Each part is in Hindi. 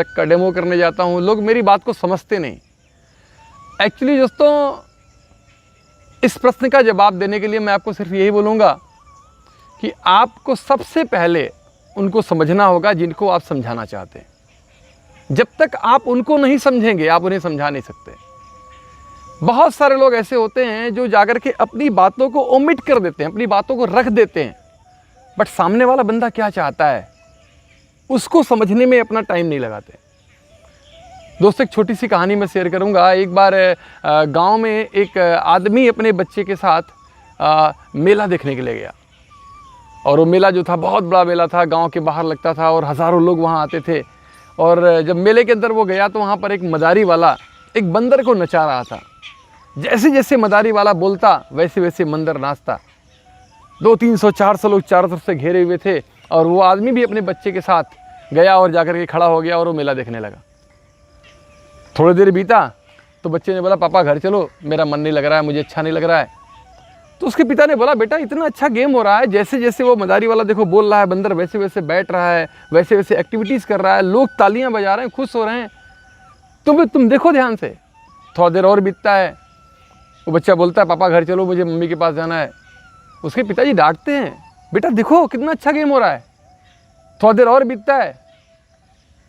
का डेमो करने जाता हूँ, लोग मेरी बात को समझते नहीं। एक्चुअली दोस्तों, इस प्रश्न का जवाब देने के लिए मैं आपको सिर्फ यही बोलूँगा कि आपको सबसे पहले उनको समझना होगा जिनको आप समझाना चाहते हैं। जब तक आप उनको नहीं समझेंगे, आप उन्हें समझा नहीं सकते। बहुत सारे लोग ऐसे होते हैं जो जाकर के अपनी बातों को ओमिट कर देते हैं, अपनी बातों को रख देते हैं, बट सामने वाला बंदा क्या चाहता है उसको समझने में अपना टाइम नहीं लगाते। दोस्तों, एक छोटी सी कहानी मैं शेयर करूंगा। एक बार गांव में एक आदमी अपने बच्चे के साथ मेला देखने के लिए गया, और वो मेला जो था बहुत बड़ा मेला था, गांव के बाहर लगता था और हज़ारों लोग वहां आते थे। और जब मेले के अंदर वो गया तो वहां पर एक मदारी वाला एक बंदर को नचा रहा था। जैसे जैसे मदारी वाला बोलता वैसे वैसे बंदर नाचता। 200-300-400 लोग चारों तरफ से घेरे हुए थे, और वो आदमी भी अपने बच्चे के साथ गया और जाकर के खड़ा हो गया और वो मेला देखने लगा। थोड़ी देर बीता तो बच्चे ने बोला, पापा घर चलो, मेरा मन नहीं लग रहा है, मुझे अच्छा नहीं लग रहा है। तो उसके पिता ने बोला, बेटा इतना अच्छा गेम हो रहा है, जैसे जैसे वो मदारी वाला देखो बोल रहा है, बंदर वैसे वैसे बैठ रहा है, वैसे वैसे एक्टिविटीज़ कर रहा है, लोग तालियां बजा रहे हैं, खुश हो रहे हैं, तुम देखो ध्यान से। थोड़ा देर और बीतता है, वो बच्चा बोलता है, पापा घर चलो, मुझे मम्मी के पास जाना है। उसके पिताजी डांटते हैं, बेटा देखो कितना अच्छा गेम हो रहा है। थोड़ा देर और बीतता है,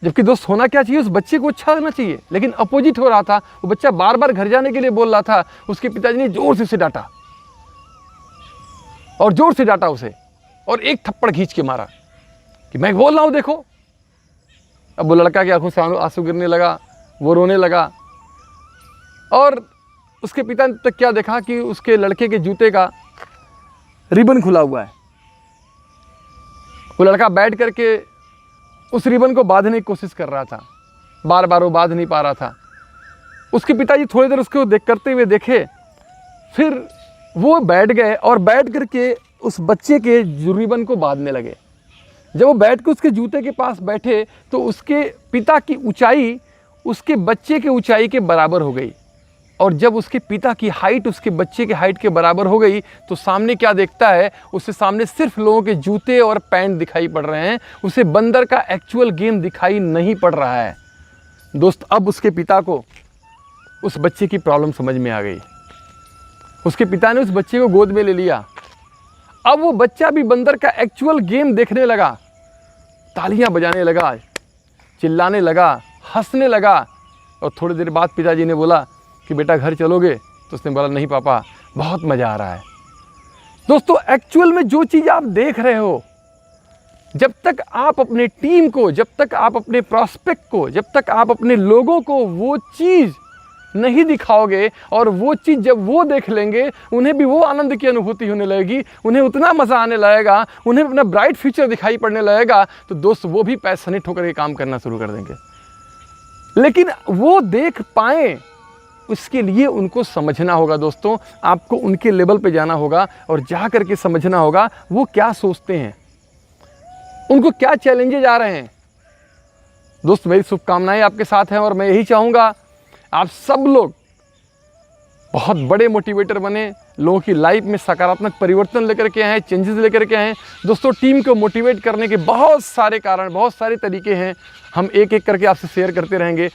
जबकि दोस्त होना क्या चाहिए, उस बच्चे को अच्छा लगना चाहिए, लेकिन अपोजिट हो रहा था। वो बच्चा बार बार घर जाने के लिए बोल रहा था। उसके पिताजी ने जोर से उसे डांटा, और जोर से डांटा उसे, और एक थप्पड़ खींच के मारा कि मैं बोल रहा हूं देखो। अब वो लड़का की आंखों से आंसू गिरने लगा, वो रोने लगा। और उसके पिता ने तक क्या देखा कि उसके लड़के के जूते का रिबन खुला हुआ है। वो लड़का बैठ करके उस रिबन को बांधने की कोशिश कर रहा था, बार बार वो बांध नहीं पा रहा था। उसके पिताजी थोड़ी देर उसको करते हुए देखे, फिर वो बैठ गए और बैठ करके उस बच्चे के रिबन को बांधने लगे। जब वो बैठ के उसके जूते के पास बैठे तो उसके पिता की ऊंचाई उसके बच्चे के ऊंचाई के बराबर हो गई। और जब उसके पिता की हाइट उसके बच्चे के हाइट के बराबर हो गई तो सामने क्या देखता है, उसके सामने सिर्फ लोगों के जूते और पैंट दिखाई पड़ रहे हैं। उसे बंदर का एक्चुअल गेम दिखाई नहीं पड़ रहा है। दोस्त, अब उसके पिता को उस बच्चे की प्रॉब्लम समझ में आ गई। उसके पिता ने उस बच्चे को गोद में ले लिया। अब वो बच्चा भी बंदर का एक्चुअल गेम देखने लगा, तालियां बजाने लगा, चिल्लाने लगा, हंसने लगा। और थोड़ी देर बाद पिताजी ने बोला कि बेटा घर चलोगे? तो उसने बोला, नहीं पापा, बहुत मज़ा आ रहा है। दोस्तों, एक्चुअल में जो चीज़ आप देख रहे हो, जब तक आप अपने टीम को, जब तक आप अपने प्रॉस्पेक्ट को, जब तक आप अपने लोगों को वो चीज़ नहीं दिखाओगे, और वो चीज़ जब वो देख लेंगे, उन्हें भी वो आनंद की अनुभूति होने लगेगी, उन्हें उतना मज़ा आने लगेगा, उन्हें अपना ब्राइट फ्यूचर दिखाई पड़ने लगेगा, तो दोस्त वो भी पैशनेट होकर के काम करना शुरू कर देंगे। लेकिन वो देख पाएँ उसके लिए उनको समझना होगा। दोस्तों, आपको उनके लेवल पे जाना होगा और जा करके समझना होगा वो क्या सोचते हैं, उनको क्या चैलेंजेज आ रहे हैं। दोस्त, मेरी शुभकामनाएं आपके साथ हैं, और मैं यही चाहूँगा आप सब लोग बहुत बड़े मोटिवेटर बने, लोगों की लाइफ में सकारात्मक परिवर्तन लेकर के आएँ, चेंजेस लेकर के आएँ। दोस्तों, टीम को मोटिवेट करने के बहुत सारे कारण, बहुत सारे तरीके हैं, हम एक एक करके आपसे शेयर करते रहेंगे।